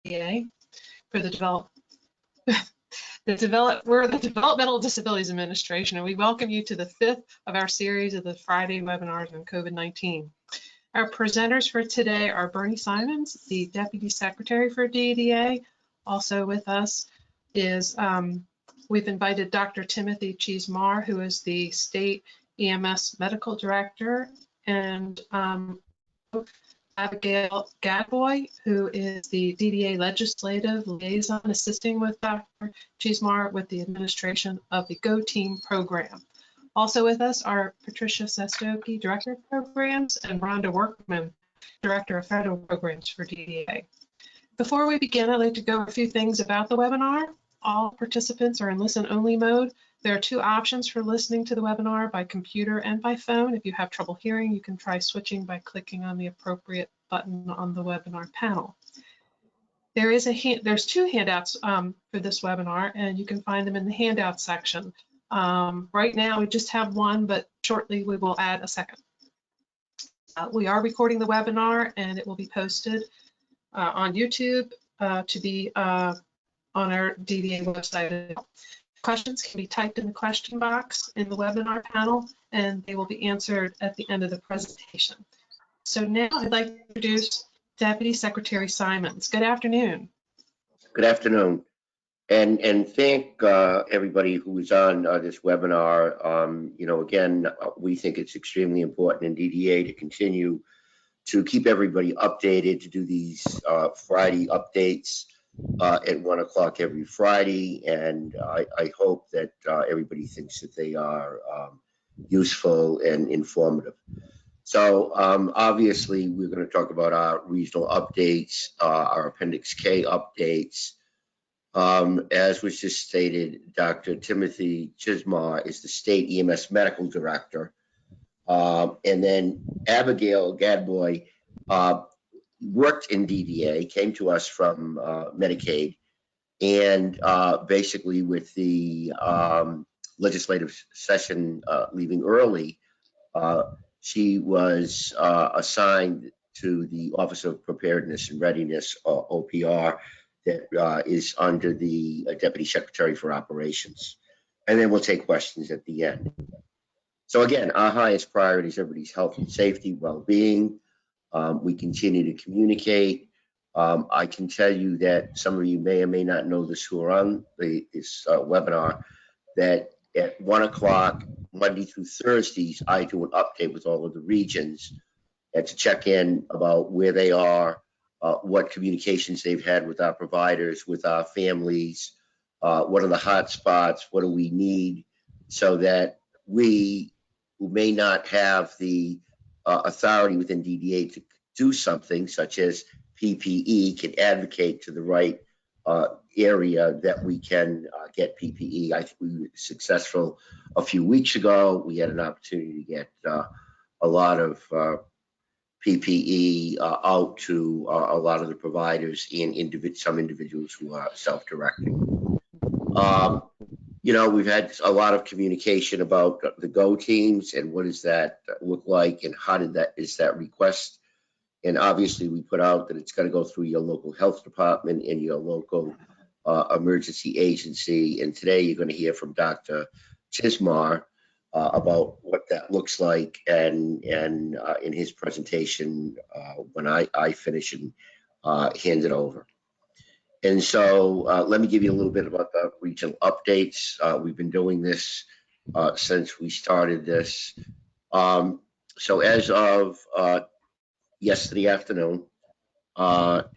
DDA for we're the Developmental Disabilities Administration, and we welcome you to the 5th of our series of the Friday webinars on COVID-19. Our presenters for today are Bernie Simons, the Deputy Secretary for DDA. Also with us is, we've invited Dr. Timothy Cheesmar, who is the State EMS Medical Director, and Abigail Gadboy, who is the DDA Legislative Liaison, assisting with Dr. Cheesmar with the administration of the Go Team program. Also with us are Patricia Sestoki, Director of Programs, and Rhonda Workman, Director of Federal Programs for DDA. Before we begin, I'd like to go over a few things about the webinar. All participants are in listen-only mode. There are 2 options for listening to the webinar, by computer and by phone. If you have trouble hearing, you can try switching by clicking on the appropriate button on the webinar panel. There's 2 handouts for this webinar, and you can find them in the handout section. Right now, we just have one, but shortly we will add a second. We are recording the webinar, and it will be posted on YouTube to be on our DDA website. Questions can be typed in the question box in the webinar panel, and they will be answered at the end of the presentation. So now I'd like to introduce Deputy Secretary Simons. Good afternoon. Good afternoon, and thank everybody who is on this webinar. You know, again, we think it's extremely important in DDA to continue to keep everybody updated, to do these Friday updates at 1 o'clock every Friday, and I hope that everybody thinks that they are useful and informative. So obviously we're going to talk about our regional updates, our Appendix K updates. As was just stated, Dr. Timothy Cheesmar is the State EMS Medical Director, and then Abigail Gadboy worked in DDA, came to us from Medicaid, and basically with the legislative session leaving early, she was assigned to the Office of Preparedness and Readiness, OPR, that is under the Deputy Secretary for Operations. And then we'll take questions at the end. So again, our highest priority is everybody's health and safety, well-being. We continue to communicate. I can tell you that some of you may or may not know this who are on this webinar, that at 1 o'clock, Monday through Thursdays, I do an update with all of the regions and to check in about where they are, what communications they've had with our providers, with our families, what are the hot spots, what do we need, so that we, who may not have the authority within DDA to do something such as PPE, can advocate to the right area that we can get PPE. I think we were successful a few weeks ago. We had an opportunity to get a lot of PPE out to a lot of the providers and some individuals who are self-directing. You know, we've had a lot of communication about the Go teams and what does that look like and how is that request. And obviously we put out that it's going to go through your local health department and your local emergency agency. And today you're going to hear from Dr. Cheesmar about what that looks like, and in his presentation when I finish and hand it over. And so let me give you a little bit about the regional updates. We've been doing this since we started this. So as of yesterday afternoon, so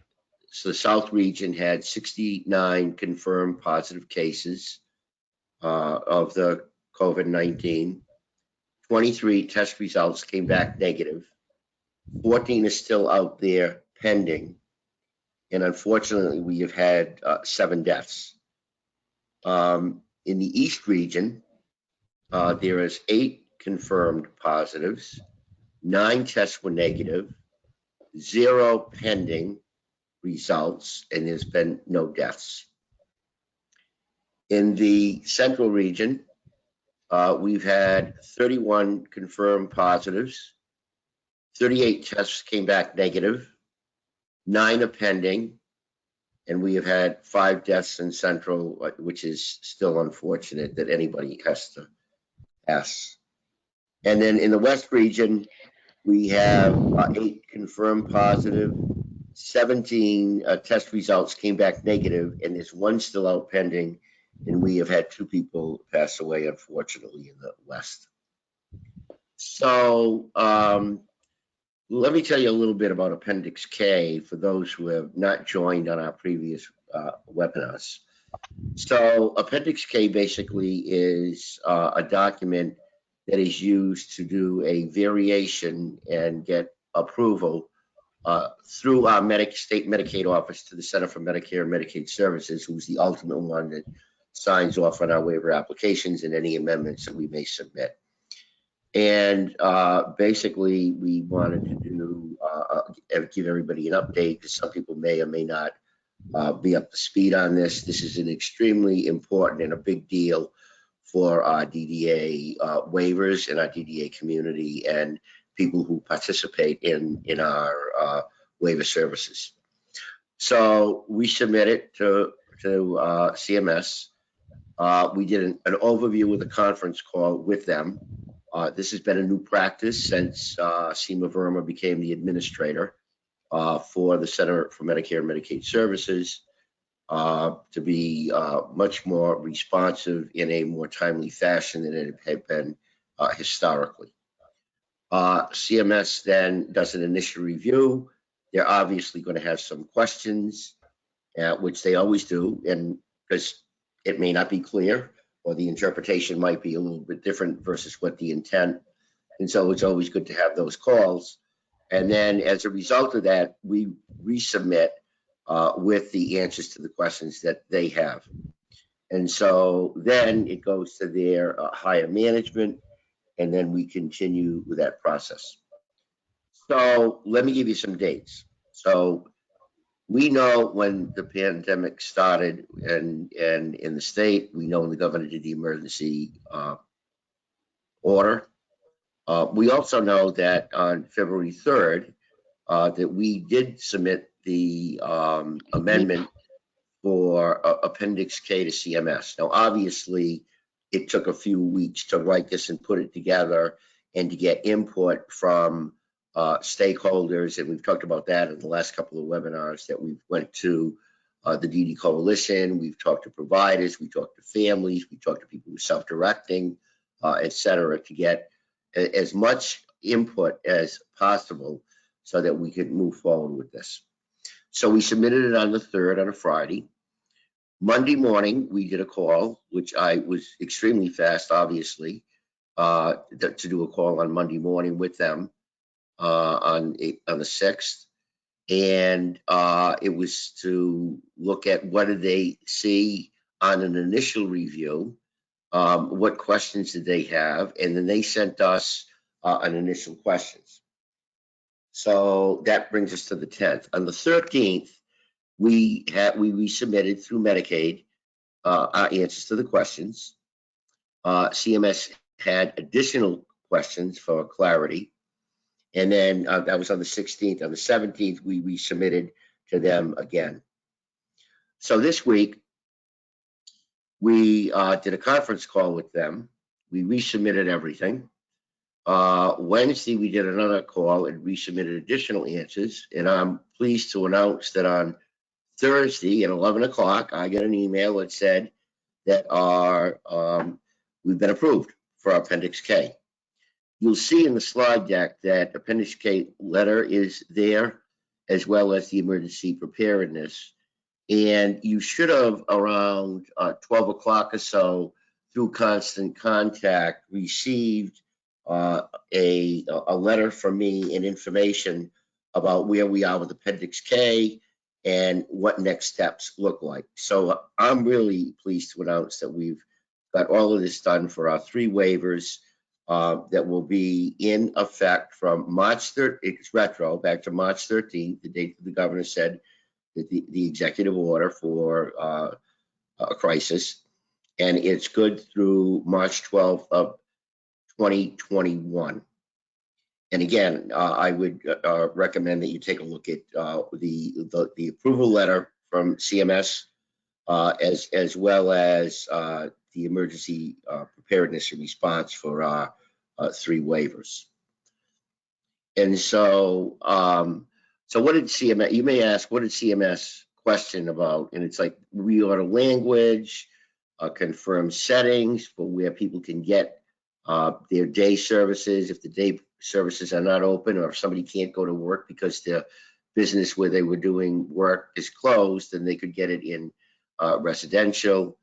the South region had 69 confirmed positive cases of the COVID-19. 23 test results came back negative. 14 is still out there pending. And unfortunately, we have had 7 deaths. In the East region, there is 8 confirmed positives, 9 tests were negative, 0 pending results, and there's been no deaths. In the Central region, we've had 31 confirmed positives, 38 tests came back negative, 9 are pending, And we have had 5 deaths in Central, which is still unfortunate that anybody has to pass. And then in the West region, we have 8 confirmed positive, 17 test results came back negative, and there's 1 still out pending. And we have had 2 people pass away, unfortunately, in the West. So let me tell you a little bit about Appendix K for those who have not joined on our previous webinars. So Appendix K basically is a document that is used to do a variation and get approval through our state Medicaid office to the Center for Medicare and Medicaid Services, who's the ultimate one that signs off on our waiver applications and any amendments that we may submit. And basically, we wanted to do give everybody an update, because some people may or may not be up to speed on this. This is an extremely important and a big deal for our DDA waivers and our DDA community and people who participate in our waiver services. So we submitted to CMS. We did an overview with a conference call with them. This has been a new practice since Seema Verma became the administrator for the Center for Medicare and Medicaid Services, to be much more responsive in a more timely fashion than it had been historically. CMS then does an initial review. They're obviously going to have some questions, which they always do, and because it may not be clear, or the interpretation might be a little bit different versus what the intent. And so it's always good to have those calls. And then as a result of that, we resubmit with the answers to the questions that they have. And so then it goes to their higher management, and then we continue with that process. So let me give you some dates. So we know when the pandemic started and in the state, we know when the governor did the emergency order. We also know that on February 3rd, that we did submit the amendment for Appendix K to CMS. Now, obviously, it took a few weeks to write this and put it together and to get input from stakeholders, and we've talked about that in the last couple of webinars that we went to the DD Coalition. We've talked to providers, we talked to families, we talked to people who are self-directing, et cetera, to get as much input as possible so that we could move forward with this. So we submitted it on the 3rd, on a Friday. Monday morning, we did a call, which I was extremely fast, obviously, to do a call on Monday morning with them on the 6th. And it was to look at what did they see on an initial review, what questions did they have, and then they sent us an initial questions. So that brings us to the 10th. On the 13th, we resubmitted through Medicaid our answers to the questions. CMS had additional questions for clarity. And then that was on the 16th. On the 17th, we resubmitted to them again. So this week, we did a conference call with them. We resubmitted everything. Wednesday, we did another call and resubmitted additional answers. And I'm pleased to announce that on Thursday at 11 o'clock, I got an email that said that we've been approved for Appendix K. You'll see in the slide deck that Appendix K letter is there, as well as the emergency preparedness. And you should have, around 12 o'clock or so, through constant contact, received a letter from me and information about where we are with Appendix K and what next steps look like. So I'm really pleased to announce that we've got all of this done for our 3 waivers that will be in effect from March 3rd. It's retro back to March 13th, the date that the governor said that the executive order for a crisis, and it's good through March 12th of 2021. And again, I would recommend that you take a look at the approval letter from CMS, as well as the emergency preparedness and response for our 3 waivers. And so, so what did CMS, you may ask, what did CMS question about? And it's like reorder language, confirm settings for where people can get their day services. If the day services are not open, or if somebody can't go to work because their business where they were doing work is closed, then they could get it in residential.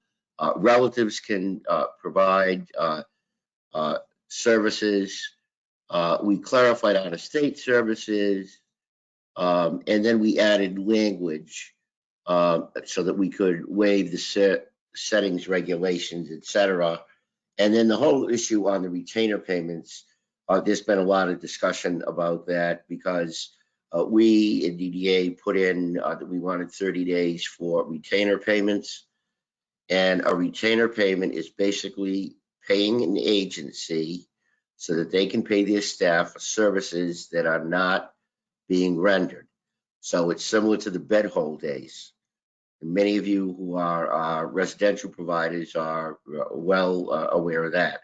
Relatives can provide services. We clarified out-of-state services, and then we added language so that we could waive the settings, regulations, etc. And then the whole issue on the retainer payments, there's been a lot of discussion about that because we in DDA put in that we wanted 30 days for retainer payments. And a retainer payment is basically paying an agency so that they can pay their staff for services that are not being rendered. So it's similar to the bed hold days. And many of you who are residential providers are well aware of that.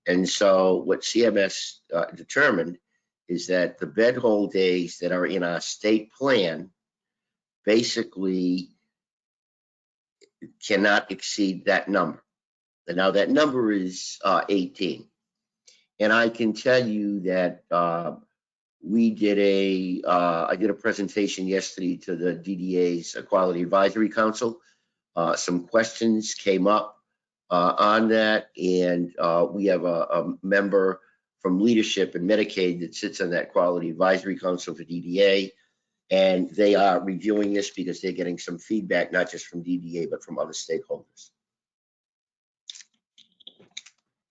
And so what CMS determined is that the bed hold days that are in our state plan basically cannot exceed that number. And now that number is 18. And I can tell you that we did I did a presentation yesterday to the DDA's Quality Advisory Council. Some questions came up on that, and we have a member from leadership and Medicaid that sits on that Quality Advisory Council for DDA, and they are reviewing this because they're getting some feedback, not just from DDA, but from other stakeholders.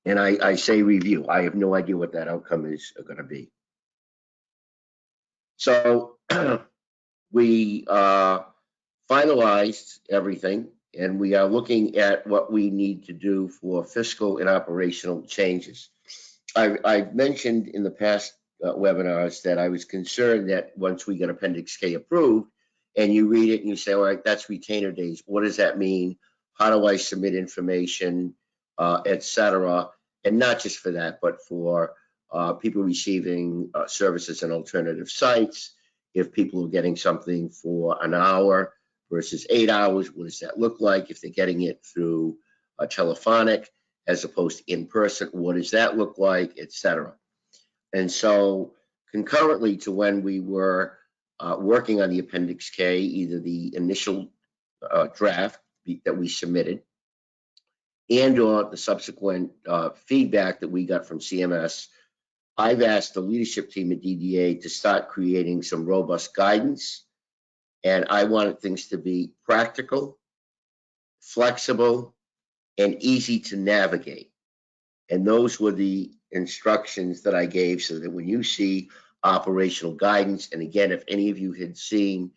And I say review. I have no idea what that outcome is going to be. So we finalized everything, and we are looking at what we need to do for fiscal and operational changes. I mentioned in the past webinars that I was concerned that once we get Appendix K approved and you read it and you say, all right, that's retainer days. What does that mean? How do I submit information, etc.? And not just for that, but for people receiving services in alternative sites. If people are getting something for an hour versus 8 hours, what does that look like? If they're getting it through telephonic as opposed to in person, what does that look like, etc. And so concurrently to when we were working on the Appendix K, either the initial draft that we submitted and or the subsequent feedback that we got from CMS, I've asked the leadership team at DDA to start creating some robust guidance. And I wanted things to be practical, flexible, and easy to navigate. And those were the instructions that I gave, so that when you see operational guidance, and again, if any of you had seen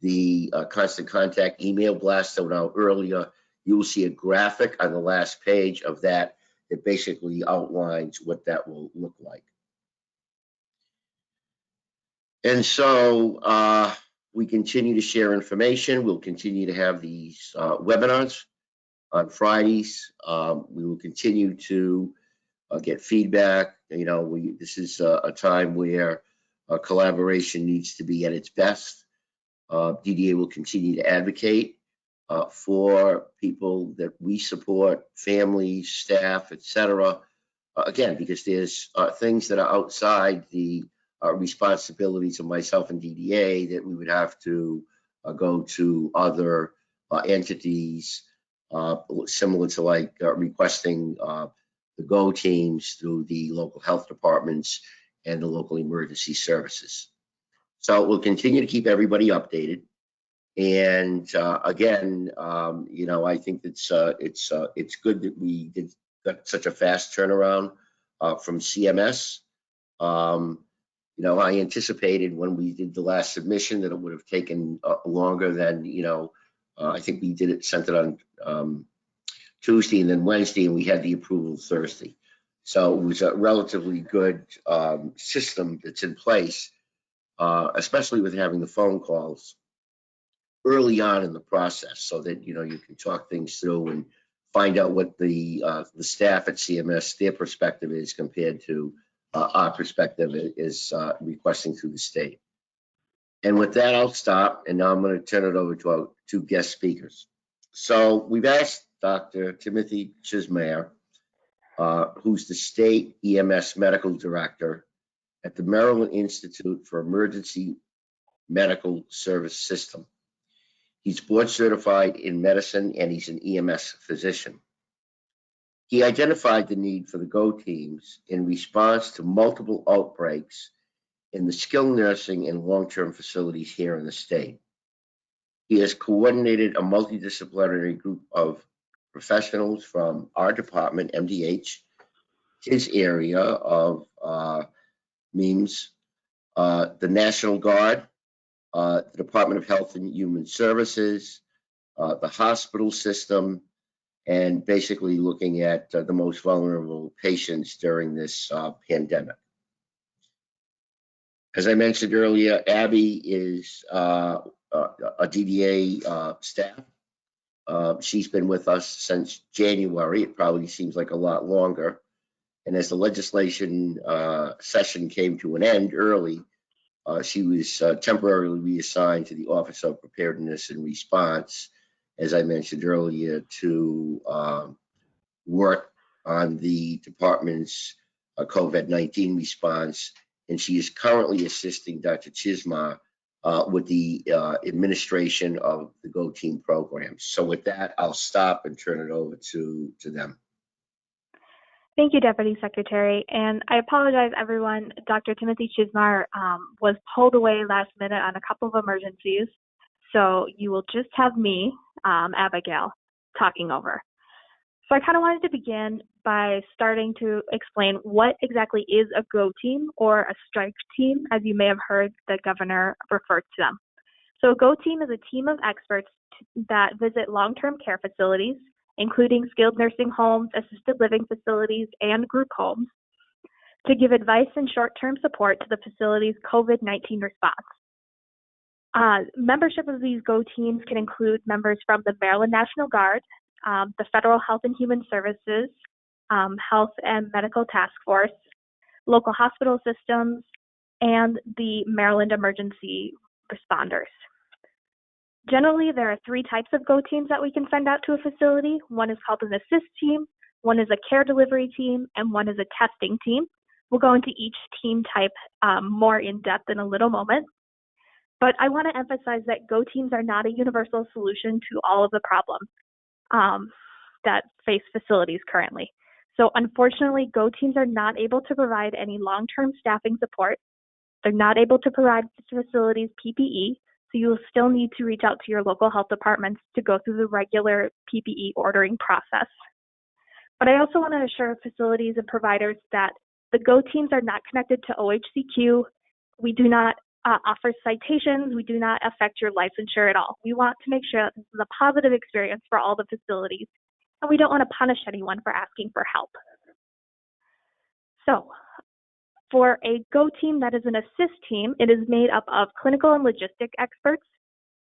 the constant contact email blast that went out earlier, you will see a graphic on the last page of that that basically outlines what that will look like. And so we continue to share information. We'll continue to have these webinars on Fridays. We will continue to get feedback. You know, this is a time where collaboration needs to be at its best. DDA will continue to advocate for people that we support, families, staff, etc. Again, because there's things that are outside the responsibilities of myself and DDA that we would have to go to other entities, similar to like requesting the GO teams through the local health departments and the local emergency services. So we'll continue to keep everybody updated. And again, you know, I think it's good that we got such a fast turnaround from CMS. You know, I anticipated when we did the last submission that it would have taken longer than, you know, I think we sent it on Tuesday and then Wednesday, and we had the approval Thursday. So it was a relatively good system that's in place, especially with having the phone calls. early on in the process, so that you can talk things through and find out what the staff at CMS, their perspective is compared to our perspective is requesting through the state. And with that, I'll stop, and now I'm going to turn it over to our two guest speakers. So we've asked Dr. Timothy Chismar, who's the state EMS medical director at the Maryland Institute for Emergency Medical Service System. He's board certified in medicine, and he's an EMS physician. He identified the need for the GO teams in response to multiple outbreaks in the skilled nursing and long-term facilities here in the state. He has coordinated a multidisciplinary group of professionals from our department, MDH, his area of MEMS, the National Guard, the Department of Health and Human Services, the hospital system, and basically looking at the most vulnerable patients during this pandemic. As I mentioned earlier, Abby is a DDA staff. She's been with us since January. It probably seems like a lot longer. And as the legislation session came to an end early, she was temporarily reassigned to the Office of Preparedness and Response, as I mentioned earlier, to work on the department's COVID-19 response. And she is currently assisting Dr. Chismar with the administration of the GO Team program. So with that, I'll stop and turn it over to them. Thank you, Deputy Secretary. And I apologize, everyone. Dr. Timothy Chismar was pulled away last minute on a couple of emergencies. So you will just have me, Abigail, talking over. So I kind of wanted to begin by starting to explain what exactly is a GO team or a strike team, as you may have heard the governor refer to them. So a GO team is a team of experts that visit long-term care facilities, including skilled nursing homes, assisted living facilities, and group homes, to give advice and short-term support to the facility's COVID-19 response. Membership of these GO teams can include members from the Maryland National Guard, the Federal Health and Human Services, Health and Medical Task Force, local hospital systems, and the Maryland Emergency Responders. Generally, there are three types of GO teams that we can send out to a facility. One is called an assist team, one is a care delivery team, and one is a testing team. We'll go into each team type more in depth in a little moment. But I want to emphasize that GO teams are not a universal solution to all of the problems that face facilities currently. So unfortunately, GO teams are not able to provide any long-term staffing support. They're not able to provide facilities PPE. So you will still need to reach out to your local health departments to go through the regular PPE ordering process. But I also want to assure facilities and providers that the GO teams are not connected to OHCQ. We do not offer citations. We do not affect your licensure at all. We want to make sure that this is a positive experience for all the facilities, and we don't want to punish anyone for asking for help. So, for a GO team that is an assist team, it is made up of clinical and logistic experts,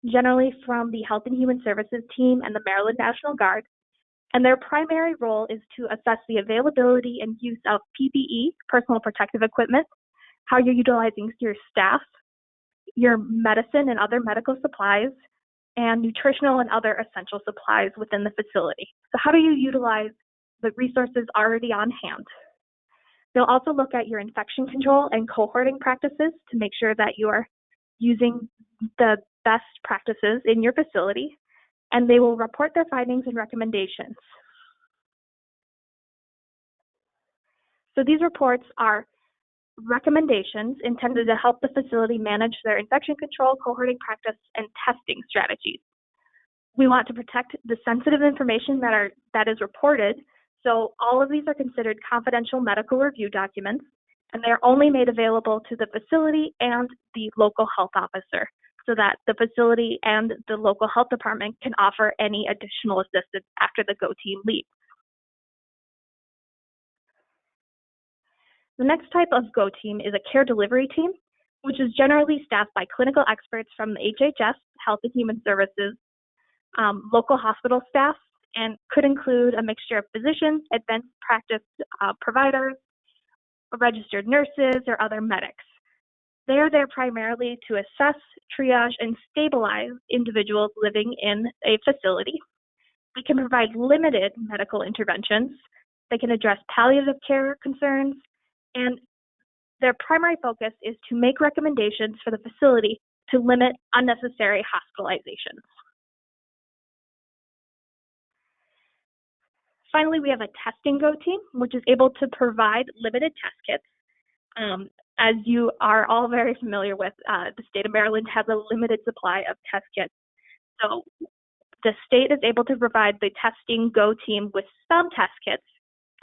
generally from the Health and Human Services team and the Maryland National Guard. And their primary role is to assess the availability and use of PPE, personal protective equipment, how you're utilizing your staff, your medicine and other medical supplies, and nutritional and other essential supplies within the facility. So how do you utilize the resources already on hand? They'll also look at your infection control and cohorting practices to make sure that you are using the best practices in your facility, and they will report their findings and recommendations. So these reports are recommendations intended to help the facility manage their infection control, cohorting practice, and testing strategies. We want to protect the sensitive information that is reported. So all of these are considered confidential medical review documents, and they're only made available to the facility and the local health officer so that the facility and the local health department can offer any additional assistance after the GO team leaves. The next type of GO team is a care delivery team. which is generally staffed by clinical experts from the HHS, Health and Human Services, local hospital staff, and could include a mixture of physicians, advanced practice providers, registered nurses, or other medics. They are there primarily to assess, triage, and stabilize individuals living in a facility. They can provide limited medical interventions. They can address palliative care concerns, and their primary focus is to make recommendations for the facility to limit unnecessary hospitalizations. Finally, we have a testing go team, which is able to provide limited test kits. As you are all very familiar with, the state of Maryland has a limited supply of test kits. So the state is able to provide the testing go team with some test kits,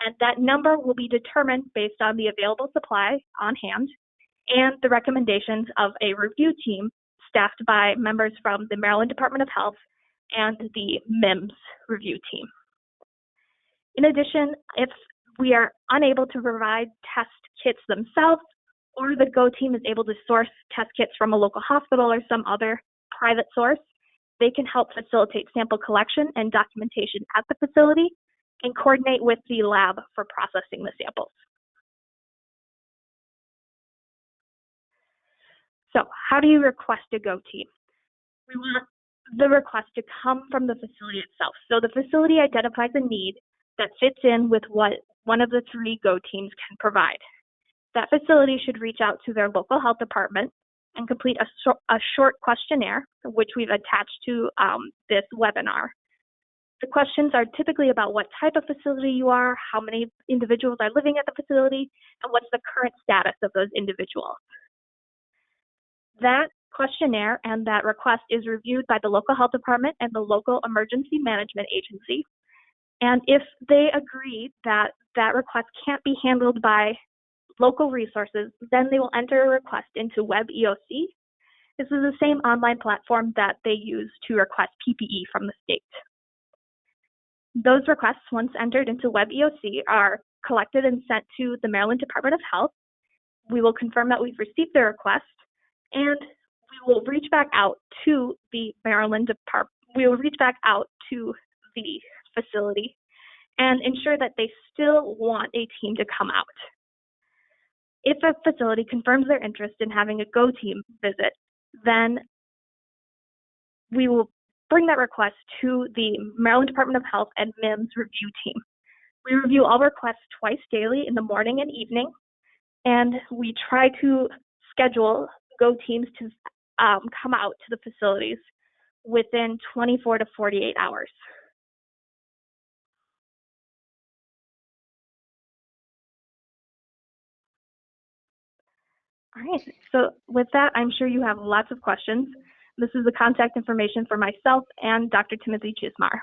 and that number will be determined based on the available supply on hand and the recommendations of a review team staffed by members from the Maryland Department of Health and the MIMS review team. In addition, if we are unable to provide test kits themselves, or the GO team is able to source test kits from a local hospital or some other private source, they can help facilitate sample collection and documentation at the facility and coordinate with the lab for processing the samples. So how do you request a GO team? We want the request to come from the facility itself. So the facility identifies a need that fits in with what one of the 3 GO teams can provide. That facility should reach out to their local health department and complete a short questionnaire, which we've attached to this webinar. The questions are typically about what type of facility you are, how many individuals are living at the facility, and what's the current status of those individuals. That questionnaire and that request is reviewed by the local health department and the local emergency management agency. And if they agree that that request can't be handled by local resources, then they will enter a request into WEBEOC. This is the same online platform that they use to request PPE from the state. Those requests, once entered into WEBEOC, are collected and sent to the Maryland Department of Health. We will confirm that we've received the request, and we will reach back out to the Maryland Department. We will reach back out to the facility and ensure that they still want a team to come out. If a facility confirms their interest in having a GO team visit, then we will bring that request to the Maryland Department of Health and MIMS review team. We review all requests twice daily in the morning and evening, and we try to schedule GO teams to come out to the facilities within 24 to 48 hours. All right, so with that, I'm sure you have lots of questions. This is the contact information for myself and Dr. Timothy Chismar.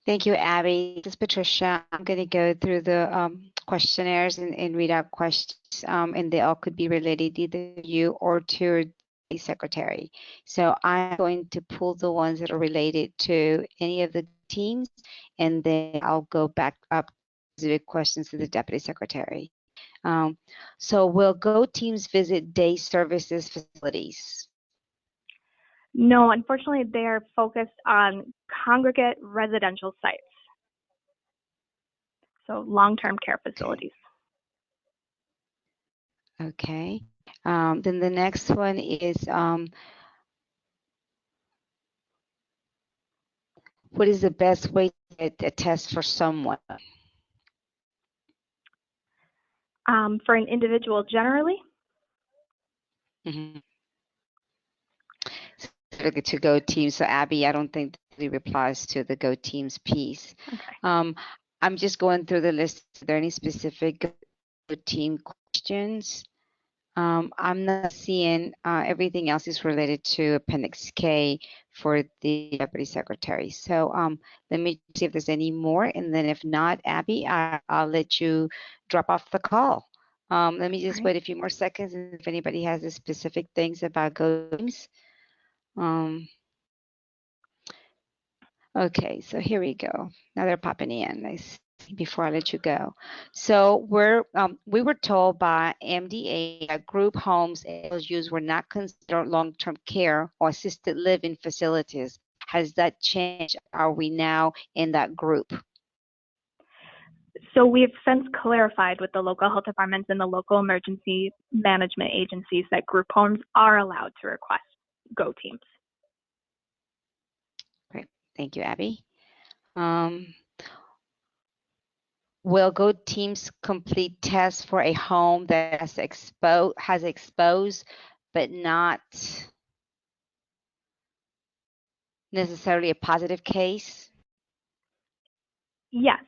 Thank you, Abby. This is Patricia. I'm going to go through the questionnaires and read out questions, and they all could be related either to you or to the secretary. So I'm going to pull the ones that are related to any of the teams, and then I'll go back up to the questions to the deputy secretary. So will GO teams visit day services facilities? No, unfortunately, they are focused on congregate residential sites, so long-term care facilities. Okay. Then the next one is, what is the best way to test for someone? For an individual generally? Mm-hmm. To GO teams. So Abby, I don't think it replies to the GO teams piece. Okay. I'm just going through the list. Are there any specific GO team questions? I'm not seeing, everything else is related to Appendix K for the deputy secretary. So let me see if there's any more, and then if not, Abby, I'll let you drop off the call. Let me just wait a few more seconds, and if anybody has the specific things about GO teams. Okay, so here we go. Now they're popping in. Nice. before I let you go. So we were told by MDA that group homes and LGUs were not considered long-term care or assisted living facilities. Has that changed? Are we now in that group? So we've since clarified with the local health departments and the local emergency management agencies that group homes are allowed to request GO teams. Great, thank you, Abby. Will GO teams complete tests for a home that has exposed but not necessarily a positive case? Yes.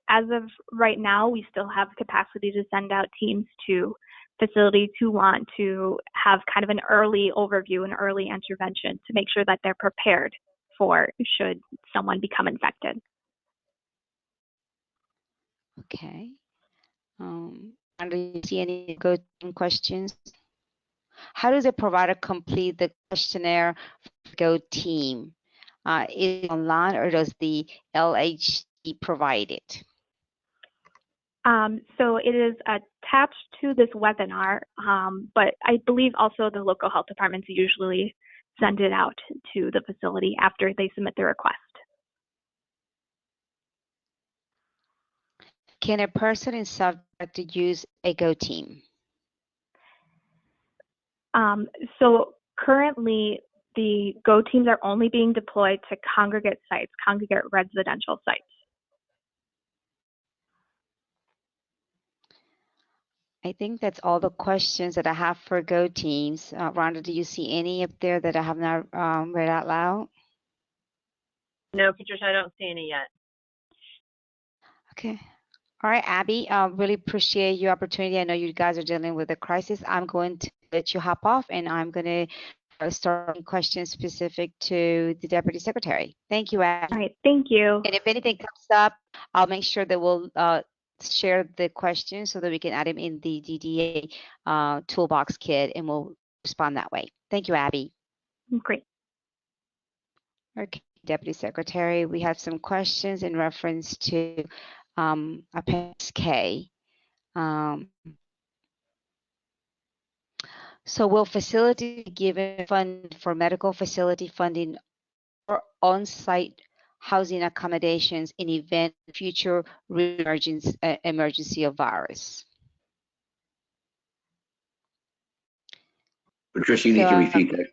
As of right now, we still have capacity to send out teams to facilities who want to have kind of an early overview and early intervention to make sure that they're prepared for should someone become infected. Okay. Do you see any GO team questions? How does a provider complete the questionnaire for the GO team? Is it online or does the LHD provide it? So it is attached to this webinar, but I believe also the local health departments usually send it out to the facility after they submit the request. Can a person in subject use a GO team? So currently, the GO teams are only being deployed to congregate sites, congregate residential sites. I think that's all the questions that I have for GO teams. Rhonda, do you see any up there that I have not read out loud? No, Patricia, I don't see any yet. Okay. All right, Abby, really appreciate your opportunity. I know you guys are dealing with a crisis. I'm going to let you hop off and I'm going to start questions specific to the Deputy Secretary. Thank you, Abby. All right, thank you. And if anything comes up, I'll make sure that we'll share the questions so that we can add them in the DDA toolbox kit and we'll respond that way. Thank you, Abby. Great. Okay, Deputy Secretary, we have some questions in reference to Appendix K. So will facility be given fund for medical facility funding or on-site housing accommodations in event of future emergency of virus? Patricia, you need to repeat that.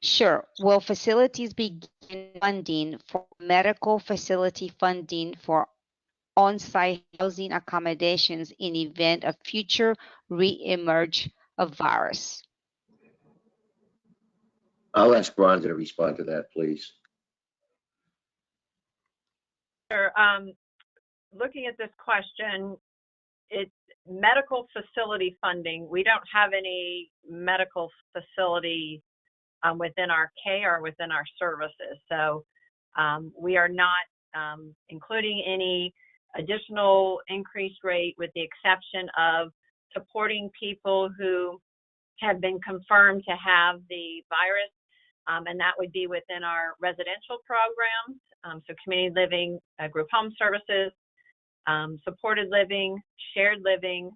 Sure. Will facilities be given funding for medical facility funding for on-site housing accommodations in event of future re-emerge of virus? I'll ask Rhonda to respond to that, please. Sure. Looking at this question, it's medical facility funding. We don't have any medical facility within our K or within our services. So we are not including any additional increased rate with the exception of supporting people who have been confirmed to have the virus, and that would be within our residential programs, so community living, group home services, supported living, shared living,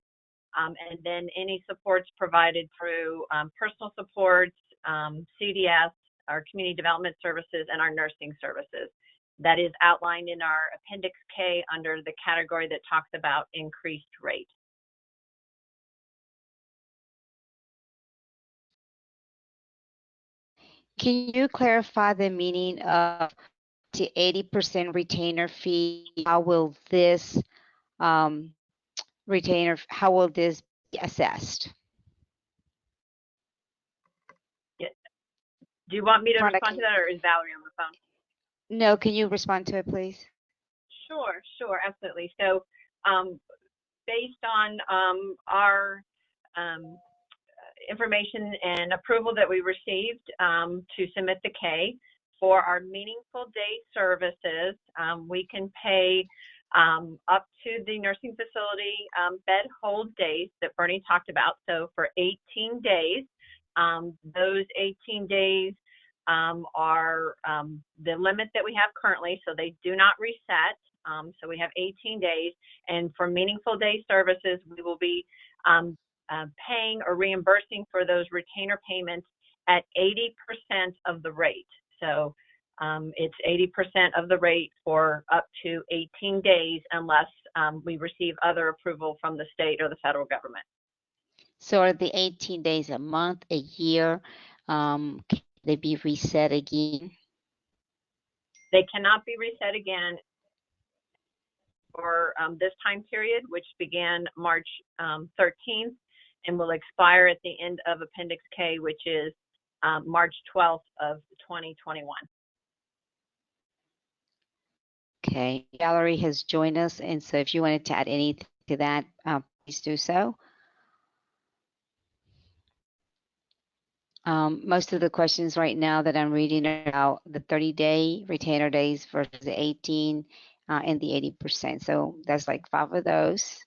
and then any supports provided through personal supports, CDS, our community development services, and our nursing services. That is outlined in our Appendix K under the category that talks about increased rate. Can you clarify the meaning of the 80% retainer fee? How will this how will this be assessed? Yeah. Do you want me to Rhonda, respond to that, or is Valerie on the phone? No, can you respond to it, please? Sure, absolutely. So based on our information and approval that we received to submit the K for our meaningful day services, we can pay up to the nursing facility bed hold days that Bernie talked about. So for 18 days, those 18 days are the limit that we have currently, so they do not reset. So we have 18 days, and for meaningful day services, we will be paying or reimbursing for those retainer payments at 80% of the rate. So it's 80% of the rate for up to 18 days unless we receive other approval from the state or the federal government. So are the 18 days a month, a year? Can they be reset again? They cannot be reset again for this time period, which began March 13th and will expire at the end of Appendix K, which is March 12th of 2021. Okay, Valerie has joined us, and so if you wanted to add anything to that, please do so. Most of the questions right now that I'm reading are about the 30-day retainer days versus the 18 and the 80%. So that's like 5 of those.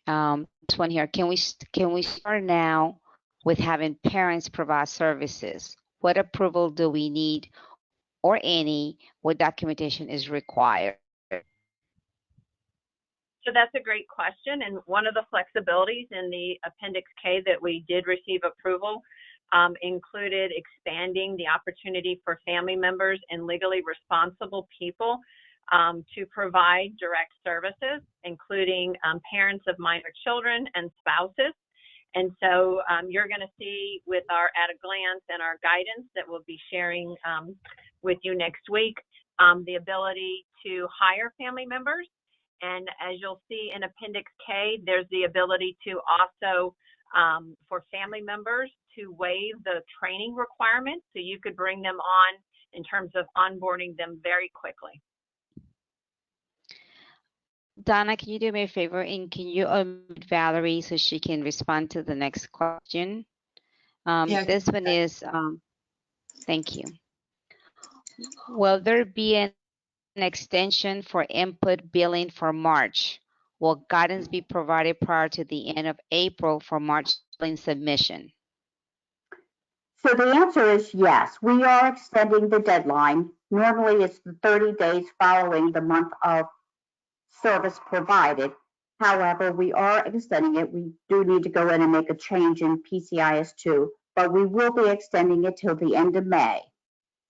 This one here, can we start now with having parents provide services? What approval do we need, or any? What documentation is required? So that's a great question, and one of the flexibilities in the Appendix K that we did receive approval included expanding the opportunity for family members and legally responsible people to provide direct services, including parents of minor children and spouses. And so you're going to see with our at a glance and our guidance that we'll be sharing with you next week, the ability to hire family members. And as you'll see in Appendix K, there's the ability to also, for family members, to waive the training requirements, so you could bring them on in terms of onboarding them very quickly. Donna, can you do me a favor, and can you unmute Valerie so she can respond to the next question? This one is, thank you. Will there be an extension for input billing for March? Will guidance be provided prior to the end of April for March billing submission? So the answer is yes. We are extending the deadline. Normally it's the 30 days following the month of service provided. However, we are extending it. We do need to go in and make a change in PCIS2, but we will be extending it till the end of May.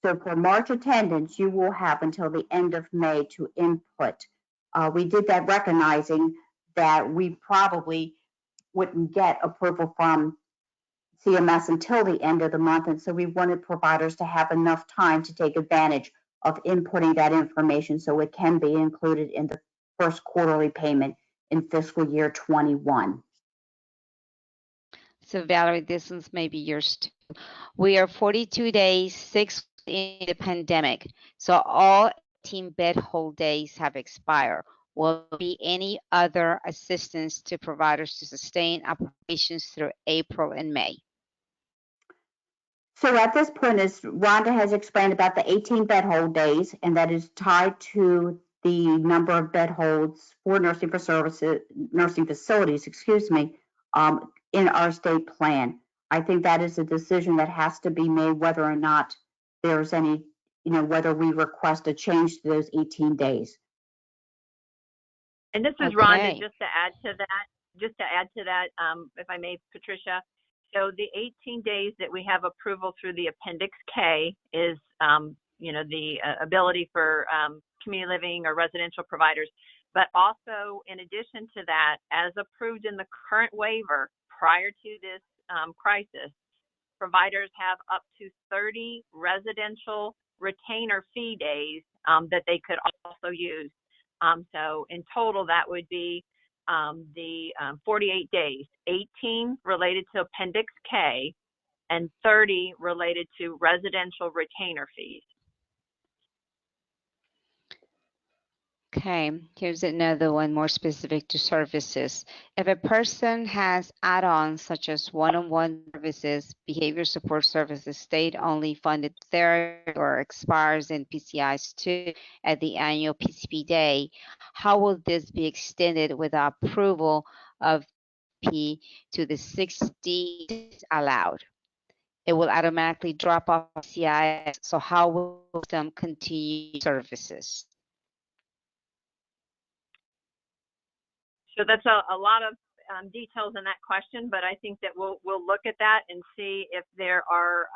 So for March attendance, you will have until the end of May to input. We did that recognizing that we probably wouldn't get approval from CMS until the end of the month, and so we wanted providers to have enough time to take advantage of inputting that information so it can be included in the first quarterly payment in fiscal year 21. So Valerie, this one's maybe yours too. We are 42 days, 6 in the pandemic, so all 18 bed hold days have expired. Will there be any other assistance to providers to sustain operations through April and May? So at this point, as Rhonda has explained about the 18 bed hold days, and that is tied to the number of bed holds for nursing facilities, in our state plan. I think that is a decision that has to be made whether or not there's any, whether we request a change to those 18 days. And this is Rhonda, just to add to that, if I may, Patricia. So the 18 days that we have approval through the Appendix K is, the ability for community living or residential providers. But also, in addition to that, as approved in the current waiver prior to this crisis, providers have up to 30 residential retainer fee days that they could also use. So in total, that would be the 48 days, 18 related to Appendix K and 30 related to residential retainer fees. Okay, here's another one more specific to services. If a person has add-ons such as one-on-one services, behavior support services, state-only funded therapy, or expires in PCIS2 at the annual PCP day, how will this be extended without approval of P to the 60 allowed? it will automatically drop off CIS. So how will the system continue services? So that's a lot of details in that question, but I think that we'll look at that and see if there are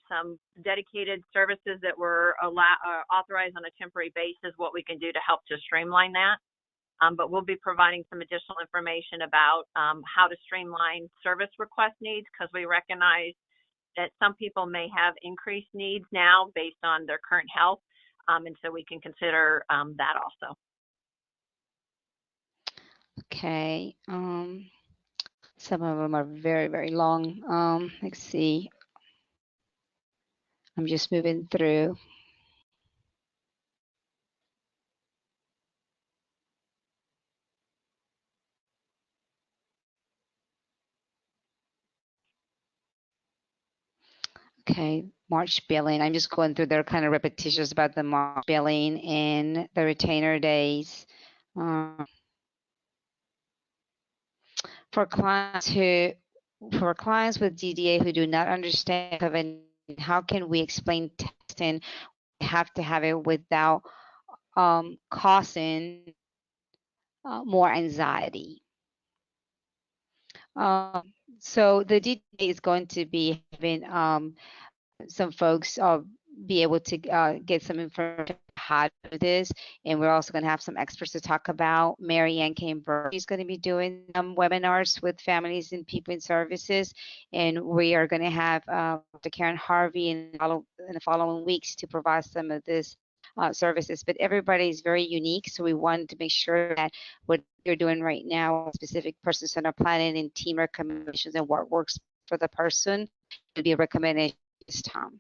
some dedicated services that were authorized on a temporary basis, what we can do to help to streamline that. But we'll be providing some additional information about how to streamline service request needs, because we recognize that some people may have increased needs now based on their current health, and so we can consider that also. Okay. Some of them are very, very long. Let's see. I'm just moving through. Okay, March billing. I'm just going through. They're kind of repetitious about the March billing and the retainer days. For clients with DDA who do not understand COVID, how can we explain testing? We have to have it without causing more anxiety. So the DDA is going to be having some folks be able to get some information how to do this, and we're also going to have some experts to talk about. Mary Ann Cambridge is going to be doing webinars with families and people in services, and we are going to have Dr. Karen Harvey in the following weeks to provide some of this services. But everybody is very unique, so we wanted to make sure that what you're doing right now, specific person-centered planning and team recommendations and what works for the person, would be a recommendation this time.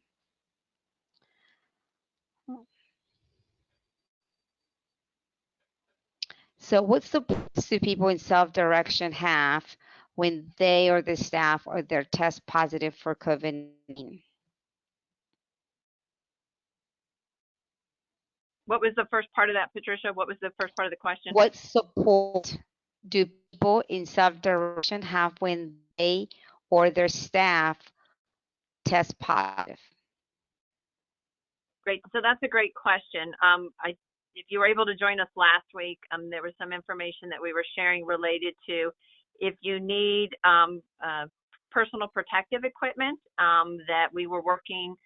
So what's the place do people in self-direction have when they or the staff or their test positive for COVID-19? What was the first part of that, Patricia? What was the first part of the question? What support do people in self-direction have when they or their staff test positive? Great. So that's a great question. If you were able to join us last week, there was some information that we were sharing related to if you need personal protective equipment, that we were working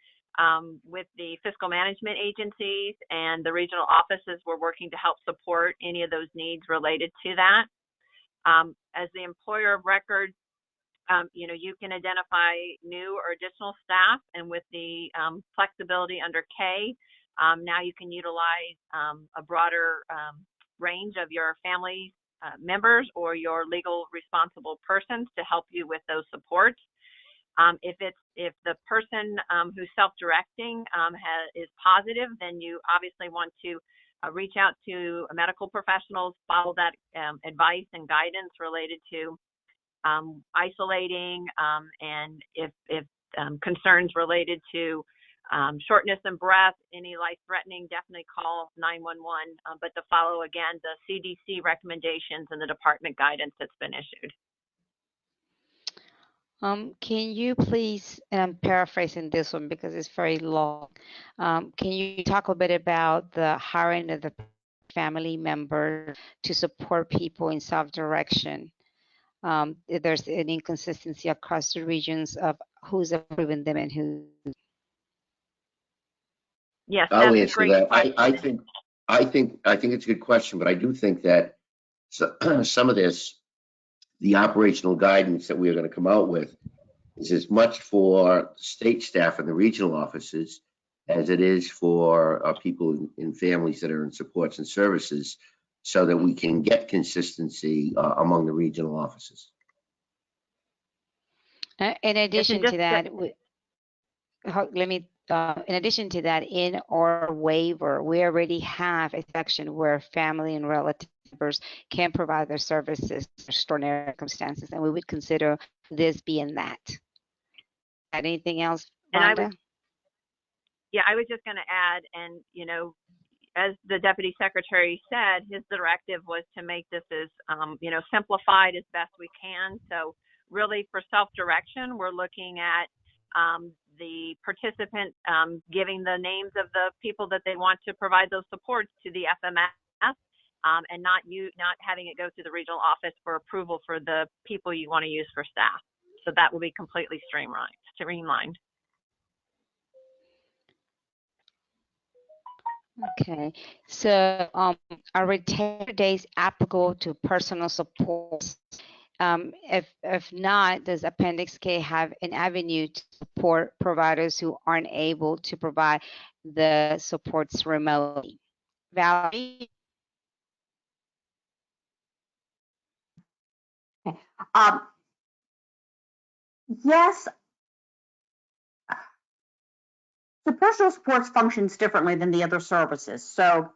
with the fiscal management agencies and the regional offices were working to help support any of those needs related to that. As the employer of record, you can identify new or additional staff, and with the flexibility under K, now you can utilize a broader range of your family members or your legal responsible persons to help you with those supports. If the person who's self-directing is positive, then you obviously want to reach out to medical professionals, follow that advice and guidance related to isolating, and if concerns related to shortness and breath, any life-threatening, definitely call 911, but to follow, again, the CDC recommendations and the department guidance that's been issued. Can you please, and I'm paraphrasing this one because it's very long, can you talk a bit about the hiring of the family member to support people in self-direction? If there's an inconsistency across the regions of who's approving them and who. Yes, I'll that's a answer great that. question. I think it's a good question, but I do think that some of this, the operational guidance that we are going to come out with, is as much for state staff and the regional offices as it is for people in families that are in supports and services, so that we can get consistency among the regional offices. In addition to that, in addition to that, in our waiver, we already have a section where family and relative members can provide their services in extraordinary circumstances, and we would consider this being that. Anything else, Rhonda? I was just going to add, and as the deputy secretary said, his directive was to make this as simplified as best we can. So really, for self-direction, we're looking at the participant giving the names of the people that they want to provide those supports to the FMS, and not having it go to the regional office for approval for the people you want to use for staff. So that will be completely streamlined. Okay, so are retainer days applicable to personal support? If not, does Appendix K have an avenue to support providers who aren't able to provide the supports remotely? Valerie? Yes, the personal supports functions differently than the other services. So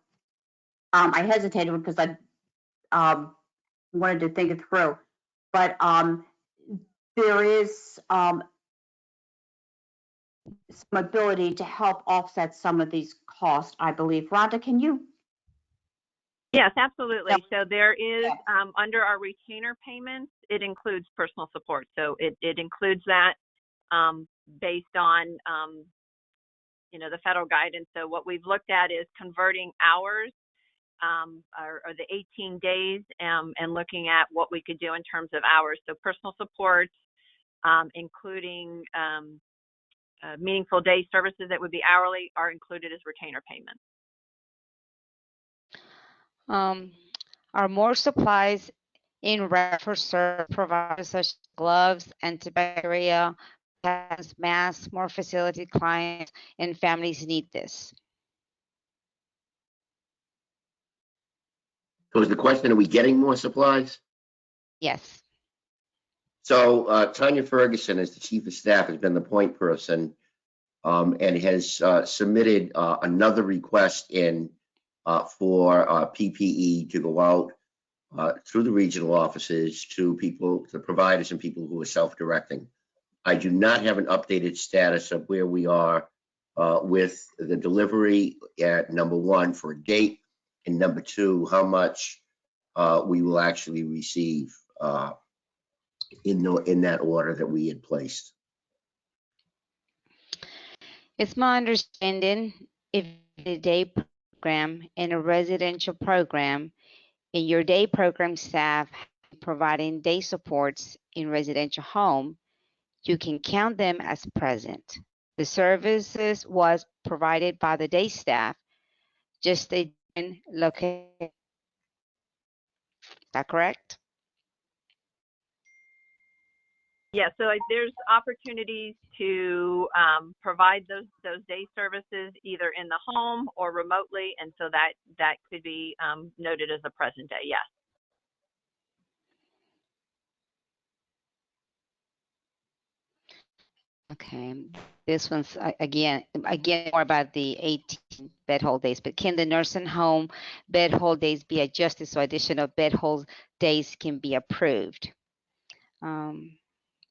I hesitated because I wanted to think it through. But there is some ability to help offset some of these costs, I believe. Rhonda, can you? Yes, absolutely. Yep. So there is, under our retainer payments, it includes personal support. So it includes that based on, the federal guidance. So what we've looked at is converting hours or the 18 days and looking at what we could do in terms of hours. So personal support, including meaningful day services that would be hourly, are included as retainer payments. Are more supplies in for service providers such as gloves, antibacterial, masks, more facility clients and families need this? So is the question, are we getting more supplies? Yes. So Tanya Ferguson, as the chief of staff, has been the point person and has submitted another request in for PPE to go out through the regional offices to people, to providers and people who are self-directing. I do not have an updated status of where we are with the delivery at number one for a date, and number two, how much we will actually receive in that order that we had placed. It's my understanding if the day program in a residential program and your day program staff providing day supports in residential home, you can count them as present. The services was provided by the day staff, just they didn't locate. Is that correct? Yeah, so there's opportunities to provide those day services either in the home or remotely, and so that could be noted as a present day, yes. Okay, this one's again more about the 18 bed hold days, but can the nursing home bed hold days be adjusted so additional bed hold days can be approved?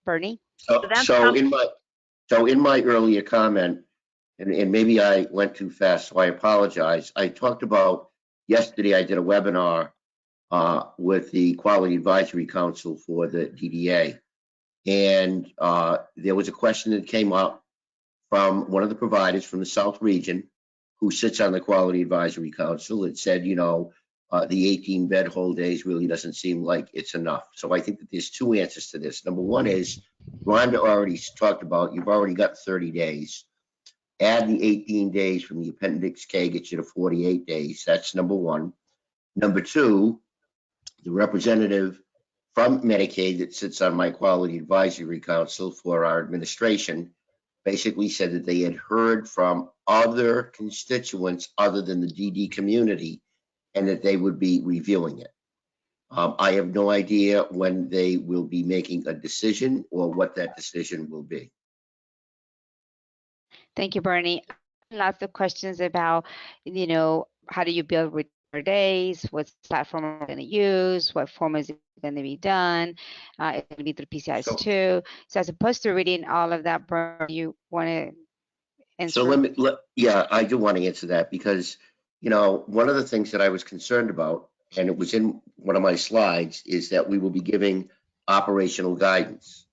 Bernie? So in my earlier comment, and maybe I went too fast, so I apologize. I talked about yesterday, I did a webinar with the Quality Advisory Council for the DDA. And there was a question that came up from one of the providers from the South region who sits on the Quality Advisory Council. It said, the 18 bed hold days really doesn't seem like it's enough. So I think that there's two answers to this. Number one is, Rhonda already talked about, you've already got 30 days. Add the 18 days from the Appendix K, gets you to 48 days. That's number one. Number two, the representative from Medicaid that sits on my Quality Advisory Council for our administration basically said that they had heard from other constituents other than the DD community and that they would be reviewing it. I have no idea when they will be making a decision or what that decision will be. Thank you, Bernie. Lots of questions about, how do you build retainer days? What platform are we going to use? What form is it going to be done? It's going to be through PCIs too. So as opposed to reading all of that, Bernie, you want to answer? So yeah, I do want to answer that because, one of the things that I was concerned about, and it was in one of my slides, is that we will be giving operational guidance.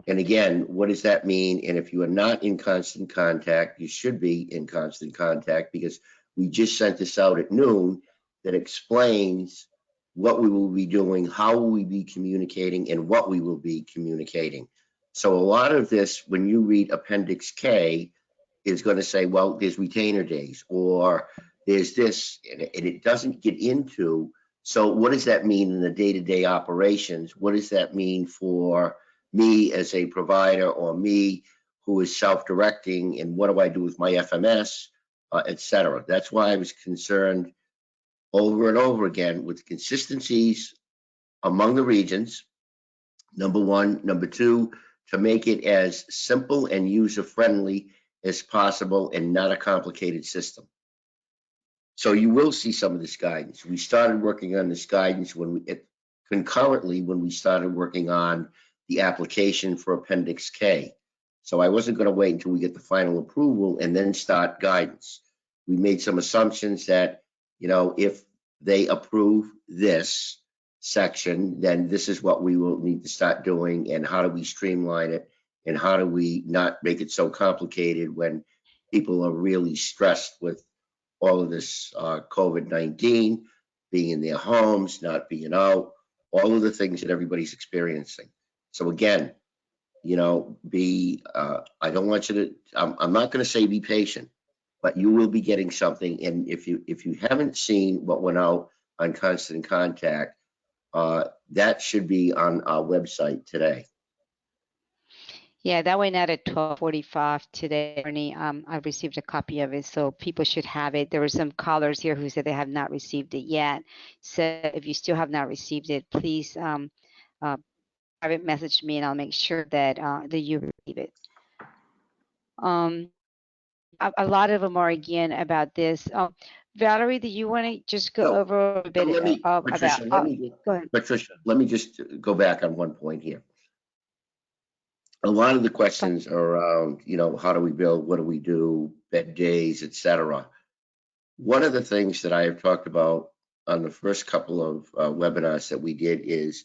And again, what does that mean? And if you are not in constant contact, you should be in constant contact, because we just sent this out at noon that explains what we will be doing, how will we be communicating, and what we will be communicating. So a lot of this, when you read Appendix K, is going to say, well, there's retainer days, or there's this, and it doesn't get into, so what does that mean in the day-to-day operations? What does that mean for me as a provider, or me who is self-directing, and what do I do with my FMS, et cetera? That's why I was concerned over and over again with consistencies among the regions, number one. Number two, to make it as simple and user-friendly as possible and not a complicated system. So you will see some of this guidance. We started working on this guidance concurrently when we started working on the application for Appendix K. So I wasn't going to wait until we get the final approval and then start guidance. We made some assumptions that, if they approve this section, then this is what we will need to start doing, and how do we streamline it, and how do we not make it so complicated when people are really stressed with all of this COVID-19, being in their homes, not being out, all of the things that everybody's experiencing. So again, I don't want you to, I'm not going to say be patient, but you will be getting something. And if you haven't seen what went out on Constant Contact, that should be on our website today. Yeah, that went out at 12:45 today, Ernie. I received a copy of it, so people should have it. There were some callers here who said they have not received it yet. So if you still have not received it, please private message me, and I'll make sure that you receive it. A lot of them are again about this. Valerie, do you want to just go over a bit Patricia, go ahead. Patricia, let me just go back on one point here. A lot of the questions are around, how do we build, what do we do, bed days, et cetera. One of the things that I have talked about on the first couple of webinars that we did is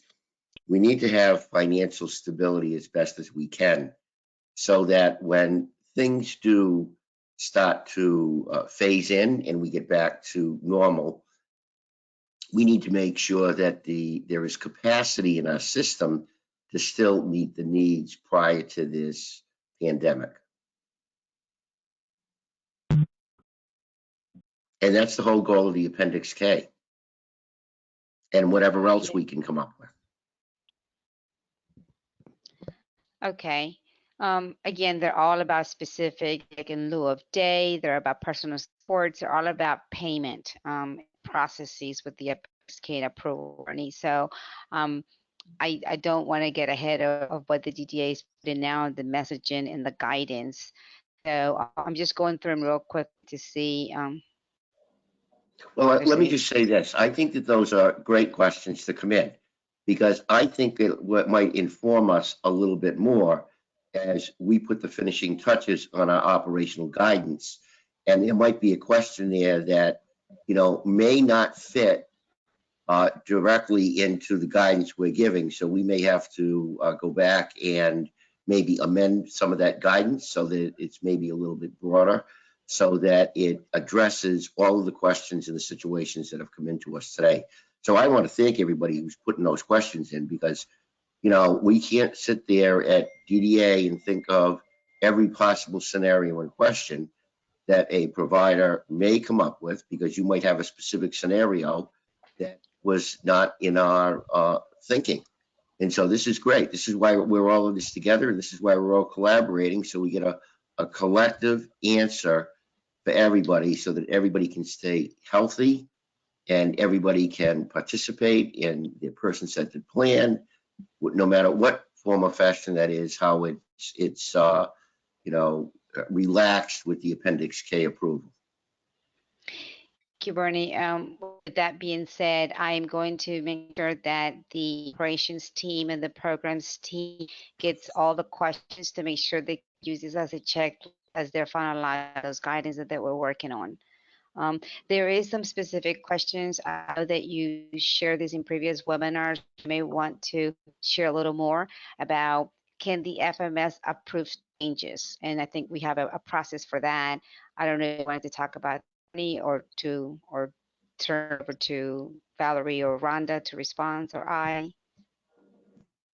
we need to have financial stability as best as we can, so that when things do start to phase in and we get back to normal, we need to make sure that there is capacity in our system to still meet the needs prior to this pandemic. And that's the whole goal of the Appendix K and whatever else we can come up with. Okay. Again, they're all about specific, like in lieu of day, they're about personal supports, they're all about payment processes with the Appendix K approval, Ernie. So I don't want to get ahead of what the DDA is putting now, the messaging and the guidance. So I'm just going through them real quick to see. Well, let me just say this. I think that those are great questions to come in, because I think that what might inform us a little bit more as we put the finishing touches on our operational guidance. And there might be a question there that, may not fit directly into the guidance we're giving. So we may have to go back and maybe amend some of that guidance so that it's maybe a little bit broader, so that it addresses all of the questions and the situations that have come into us today. So I want to thank everybody who's putting those questions in, because, we can't sit there at DDA and think of every possible scenario and question that a provider may come up with, because you might have a specific scenario that was not in our thinking. And so this is great. This is why we're all in this together. And this is why we're all collaborating, so we get a collective answer for everybody, so that everybody can stay healthy and everybody can participate in their person-centered plan, no matter what form or fashion that is, how it's relaxed with the Appendix K approval. Thank you, Bernie. With that being said, I am going to make sure that the operations team and the programs team gets all the questions to make sure they use this as a check as they're finalizing those guidance that we're working on. There is some specific questions. I know that you shared this in previous webinars. You may want to share a little more about can the FMS approve changes? And I think we have a process for that. I don't know if you wanted to talk about me or turn over to Valerie or Rhonda to respond, or I,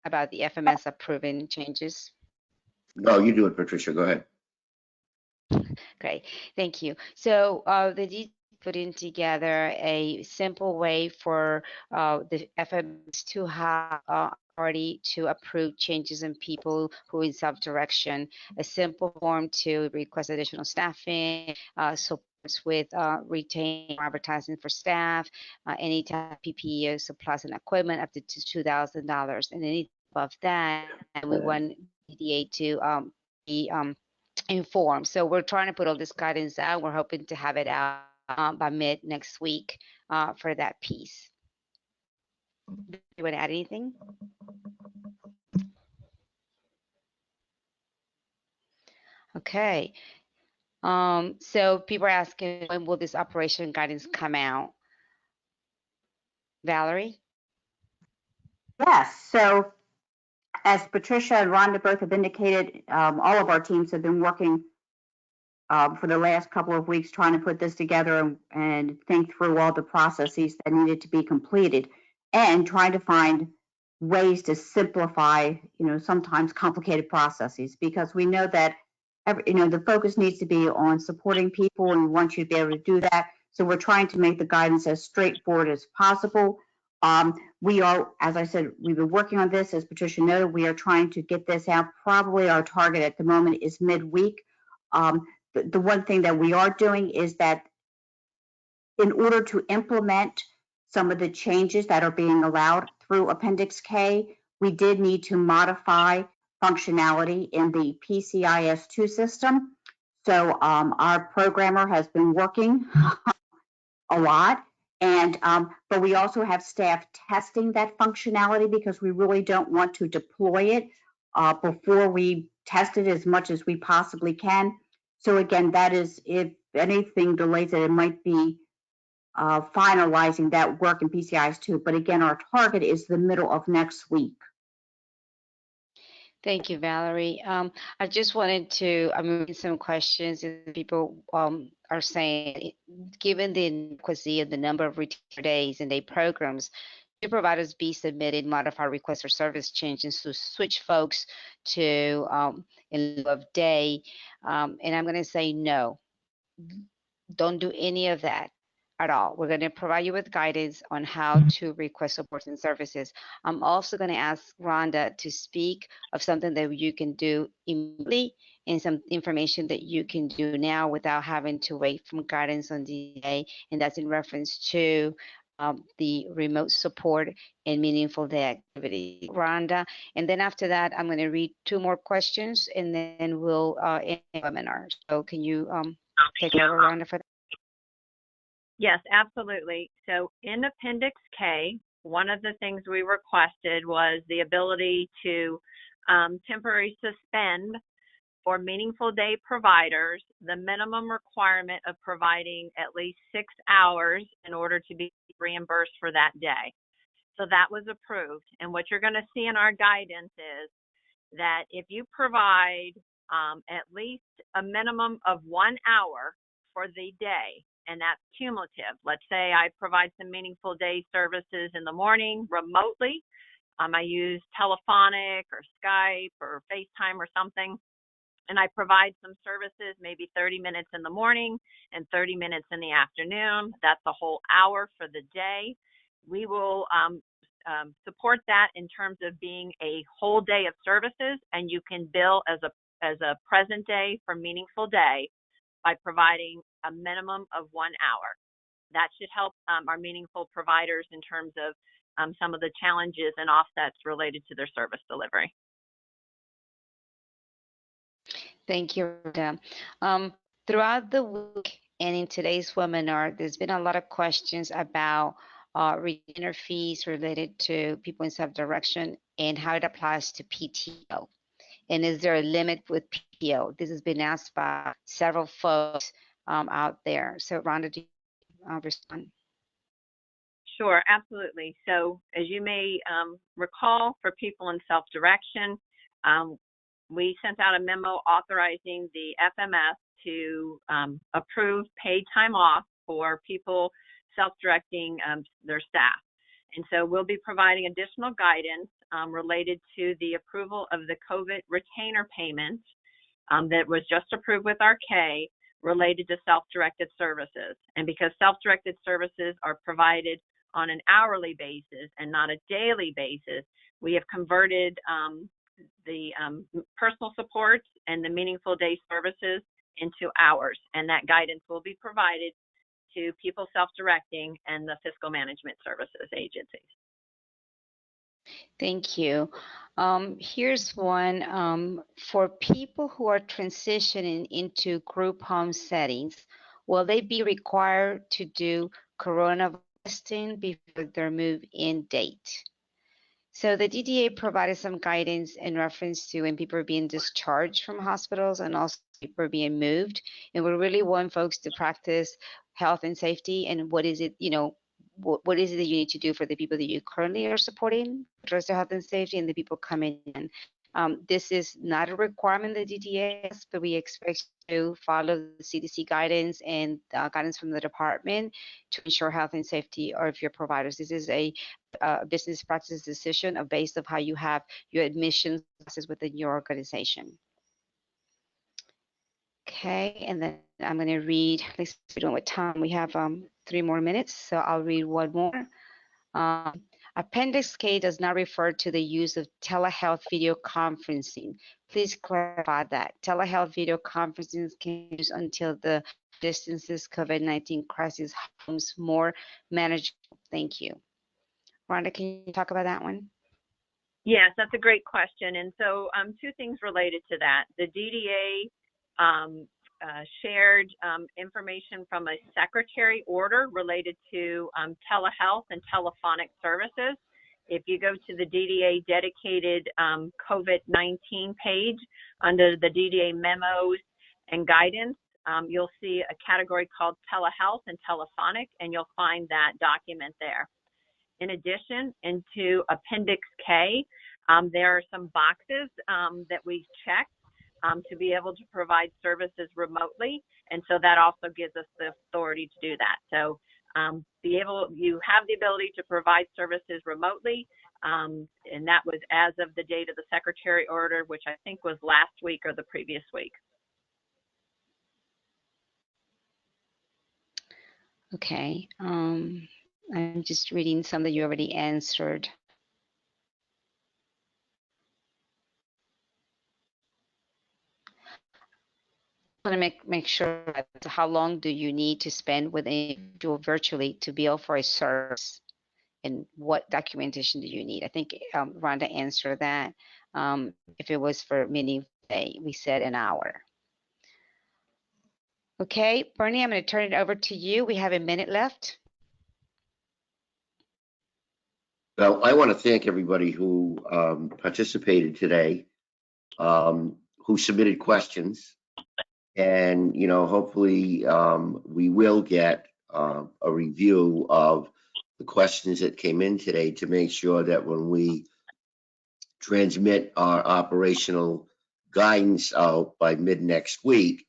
about the FMS approving changes. No, you do it, Patricia. Go ahead. Great, thank you. So the DDA putting together a simple way for the FMS to have authority to approve changes in people who in self-direction, a simple form to request additional staffing, supports with retaining advertising for staff, any type of PPE supplies and equipment up to $2,000, and any above that, and we want DDA to be informed. So we're trying to put all this guidance out. We're hoping to have it out by mid next week for that piece. You want to add anything? Okay. So people are asking, when will this operation guidance come out? Valerie? Yes, so as Patricia and Rhonda both have indicated, all of our teams have been working for the last couple of weeks trying to put this together and think through all the processes that needed to be completed and trying to find ways to simplify, sometimes complicated processes, because we know that the focus needs to be on supporting people, and we want you to be able to do that. So we're trying to make the guidance as straightforward as possible. We are, as I said, we've been working on this. As Patricia noted, we are trying to get this out. Probably our target at the moment is midweek. The one thing that we are doing is that in order to implement some of the changes that are being allowed through Appendix K, we did need to modify functionality in the PCIS2 system. So our programmer has been working a lot, but we also have staff testing that functionality because we really don't want to deploy it before we test it as much as we possibly can. So again, that is, if anything delays it, it might be finalizing that work in PCIS2. But again, our target is the middle of next week. Thank you, Valerie. I just wanted to, I'm reading some questions. People are saying, given the inadequacy of the number of retainer days and day programs, should providers be submitted modified requests for service changes to switch folks to in lieu of day? And I'm going to say no. Don't do any of that at all. We're going to provide you with guidance on how to request supports and services. I'm also going to ask Rhonda to speak of something that you can do immediately and some information that you can do now without having to wait from guidance on DDA, and that's in reference to the remote support and meaningful day activity. Rhonda, and then after that, I'm going to read 2 more questions, and then we'll end the webinar. So can you take over, Rhonda, for that? Yes, absolutely. So in Appendix K, one of the things we requested was the ability to temporarily suspend for meaningful day providers the minimum requirement of providing at least 6 hours in order to be reimbursed for that day. So that was approved. And what you're going to see in our guidance is that if you provide at least a minimum of 1 hour for the day, and that's cumulative. Let's say I provide some meaningful day services in the morning remotely. I use telephonic or Skype or FaceTime or something, and I provide some services, maybe 30 minutes in the morning and 30 minutes in the afternoon. That's a whole hour for the day. We will support that in terms of being a whole day of services, and you can bill as a present day for meaningful day by providing a minimum of 1 hour. That should help our meaningful providers in terms of some of the challenges and offsets related to their service delivery. Thank you, Rhonda. Throughout the week and in today's webinar, there's been a lot of questions about retainer fees related to people in self-direction and how it applies to PTO. And is there a limit with PTO? This has been asked by several folks out there. So Rhonda, do you respond? Sure, absolutely. So as you may recall, for people in self-direction, we sent out a memo authorizing the FMS to approve paid time off for people self-directing their staff. And so we'll be providing additional guidance related to the approval of the COVID retainer payment that was just approved with our K related to self-directed services. And because self-directed services are provided on an hourly basis and not a daily basis, we have converted the personal support and the meaningful day services into hours. And that guidance will be provided to people self-directing and the fiscal management services agencies. Thank you. Here's one. For people who are transitioning into group home settings, will they be required to do coronavirus testing before their move-in date? So the DDA provided some guidance in reference to when people are being discharged from hospitals and also people are being moved. And we really want folks to practice health and safety and what is it, what is it that you need to do for the people that you currently are supporting, address their health and safety, and the people coming in. This is not a requirement that DDA has, but we expect to follow the CDC guidance and guidance from the department to ensure health and safety of your providers. This is a business practice decision based on how you have your admissions process within your organization. Okay, and then I'm going to read, let's see what time we have. 3 more minutes, so I'll read one more. Appendix K does not refer to the use of telehealth video conferencing. Please clarify that. Telehealth video conferencing can be used until the distances COVID-19 crisis becomes more manageable. Thank you. Rhonda, can you talk about that one? Yes, that's a great question. And so 2 things related to that. The DDA shared information from a secretary order related to telehealth and telephonic services. If you go to the DDA dedicated COVID-19 page under the DDA memos and guidance, you'll see a category called telehealth and telephonic, and you'll find that document there. In addition, into Appendix K, there are some boxes that we checked to be able to provide services remotely, and so that also gives us the authority to do that. So you have the ability to provide services remotely, and that was as of the date of the secretary order, which I think was last week or the previous week. Okay, I'm just reading some that you already answered. I want to make sure how long do you need to spend with an individual virtually to bill for a service, and what documentation do you need? I think Rhonda answered that. If it was for mini day, we said an hour. Okay, Bernie, I'm going to turn it over to you. We have a minute left. Well, I want to thank everybody who participated today, who submitted questions. And, hopefully we will get a review of the questions that came in today to make sure that when we transmit our operational guidance out by mid next week,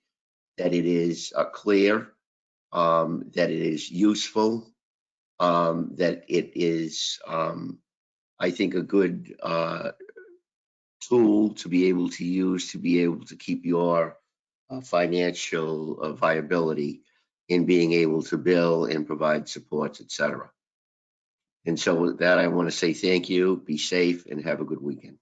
that it is clear, that it is useful, that it is, I think, a good tool to be able to use to be able to keep your financial viability in being able to bill and provide supports, etc. And so with that, I want to say thank you, be safe, and have a good weekend.